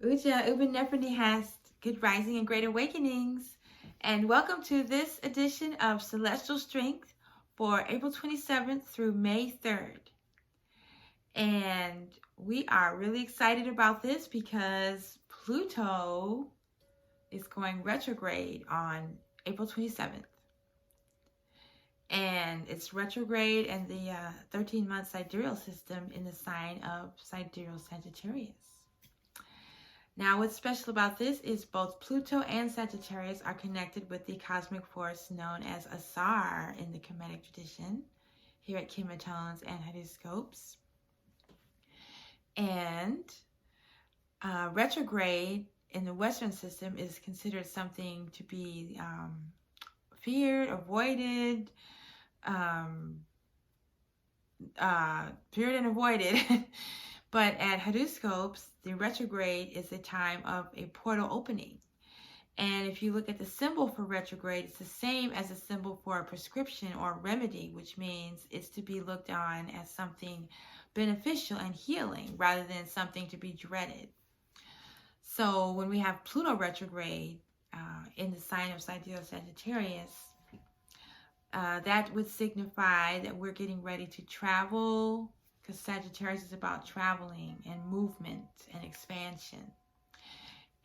Uja, Uben Neferni has good rising and great awakenings. And welcome to this edition of Celestial Strength for April 27th through May 3rd. And we are really excited about this because Pluto is going retrograde on April 27th. And it's retrograde in the 13-month sidereal system in the sign of Sidereal Sagittarius. Now, what's special about this is both Pluto and Sagittarius are connected with the cosmic force known as Asar in the Kemetic tradition, here at KemeTones and headdress. And retrograde in the Western system is considered something to be feared, avoided, feared and avoided. But at headdress, the retrograde is a time of a portal opening. And if you look at the symbol for retrograde, it's the same as a symbol for a prescription or remedy, which means it's to be looked on as something beneficial and healing rather than something to be dreaded. So when we have Pluto retrograde in the sign of Sidereal Sagittarius, that would signify that we're getting ready to travel, because Sagittarius is about traveling and movement and expansion.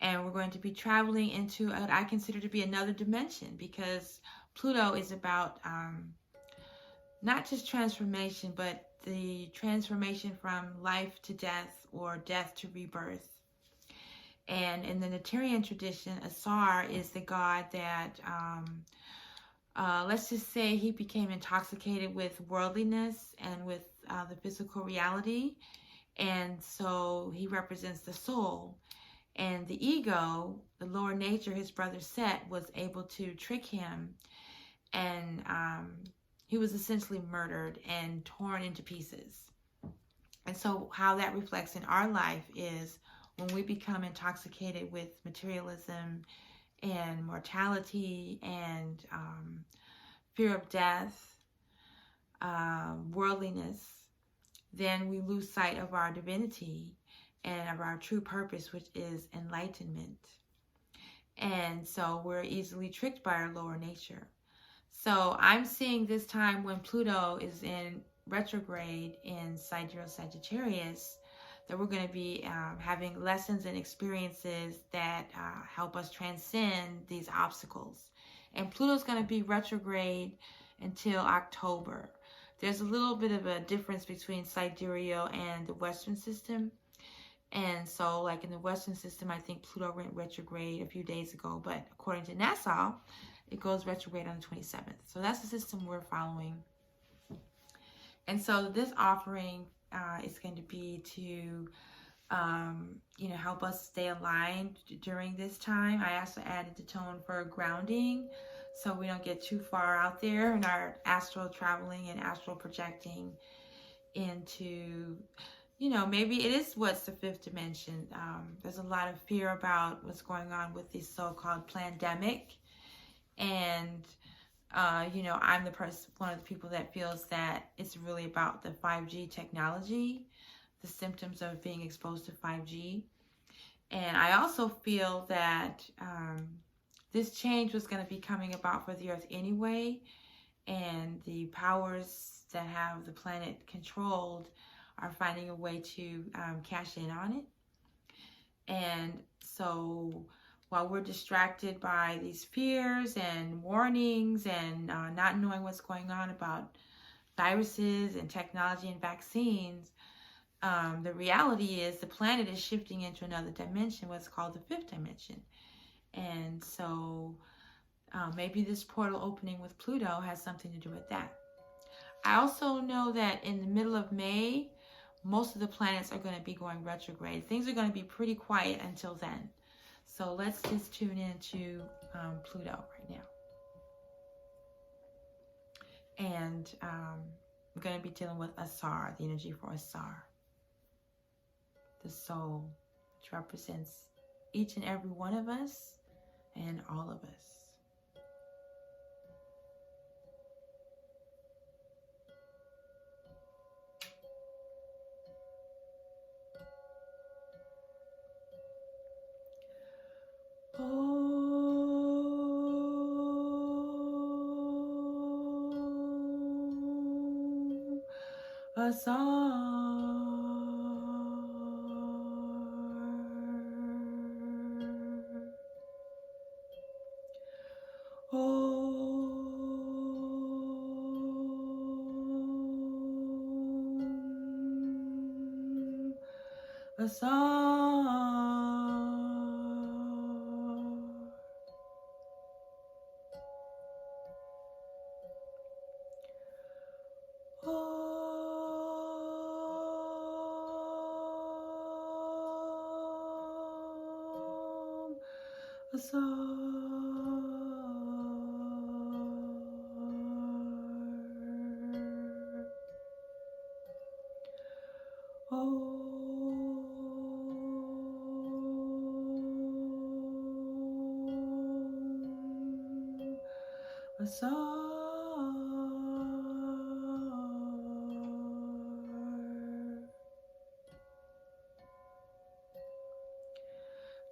And we're going to be traveling into what I consider to be another dimension, because Pluto is about not just transformation, but the transformation from life to death or death to rebirth. And in the Naturian tradition, Asar is the god that, let's just say he became intoxicated with worldliness and with the physical reality. And so he represents the soul. And the ego, the lower nature, his brother Set, was able to trick him. And he was essentially murdered and torn into pieces. And so how that reflects in our life is when we become intoxicated with materialism and mortality and fear of death, worldliness, then we lose sight of our divinity and of our true purpose, which is enlightenment. And so we're easily tricked by our lower nature. So I'm seeing this time when Pluto is in retrograde in Sidereal Sagittarius, that we're going to be having lessons and experiences that help us transcend these obstacles. And Pluto's going to be retrograde until October. There's a little bit of a difference between sidereal and the Western system. And so, like in the Western system, I think Pluto went retrograde a few days ago. But according to NASA, it goes retrograde on the 27th. So that's the system we're following. And so this offering is going to be to, help us stay aligned during this time. I also added the tone for grounding, so we don't get too far out there in our astral traveling and astral projecting into, maybe it is what's the fifth dimension. There's a lot of fear about what's going on with this so-called pandemic. And, I'm one of the people that feels that it's really about the 5G technology, the symptoms of being exposed to 5G. And I also feel that this change was going to be coming about for the Earth anyway, and the powers that have the planet controlled are finding a way to cash in on it. And so while we're distracted by these fears and warnings and not knowing what's going on about viruses and technology and vaccines, the reality is the planet is shifting into another dimension, what's called the fifth dimension. And so maybe this portal opening with Pluto has something to do with that. I also know that in the middle of May, most of the planets are going to be going retrograde. Things are going to be pretty quiet until then. So let's just tune into Pluto right now. And I'm going to be dealing with Asar, the energy for Asar, the soul, which represents each and every one of us and all of us. Asar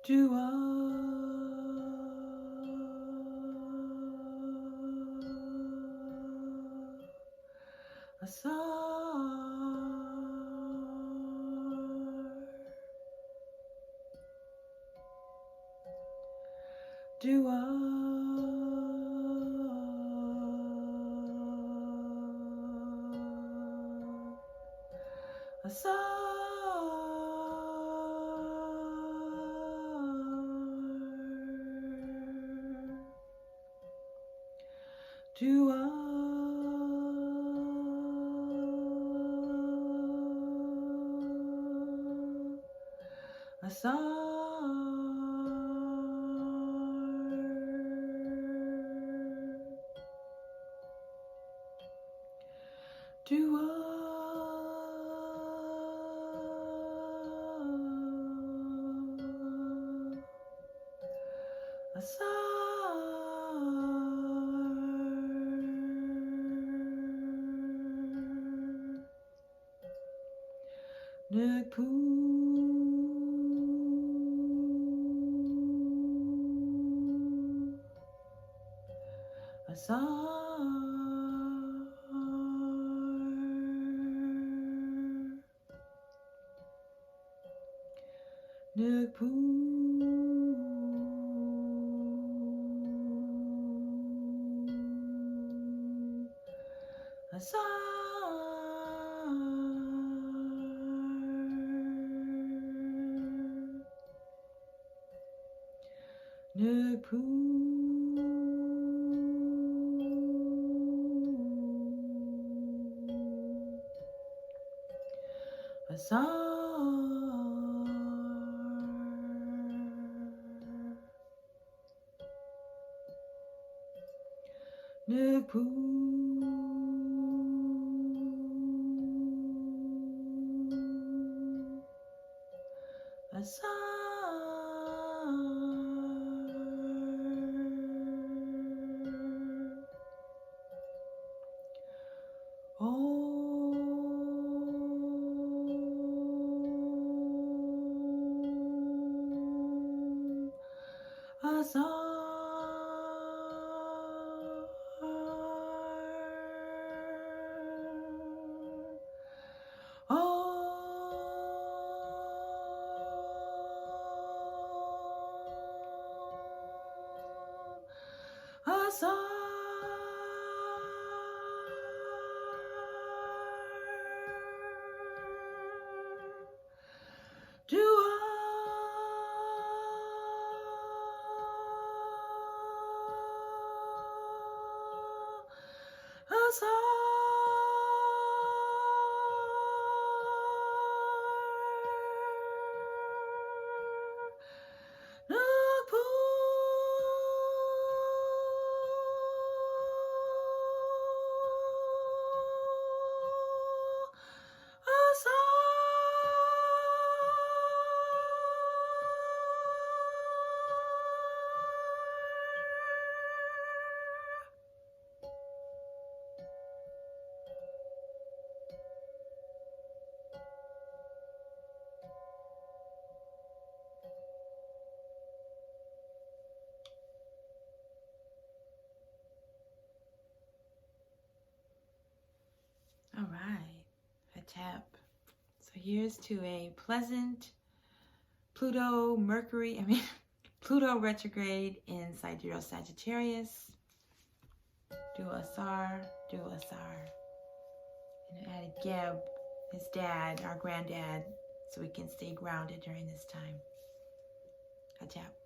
Dua Asar Dua Asar Dua Asar Dua Asar Nekpu Asar Nekpu Asar Nekpu Asar Nekpu Asar Asar Dua Asar All right. Hotep. So here's to a pleasant Pluto retrograde in Sidereal Sagittarius. Do Asar, do Asar. And added Geb, his dad, our granddad, so we can stay grounded during this time. Hotep.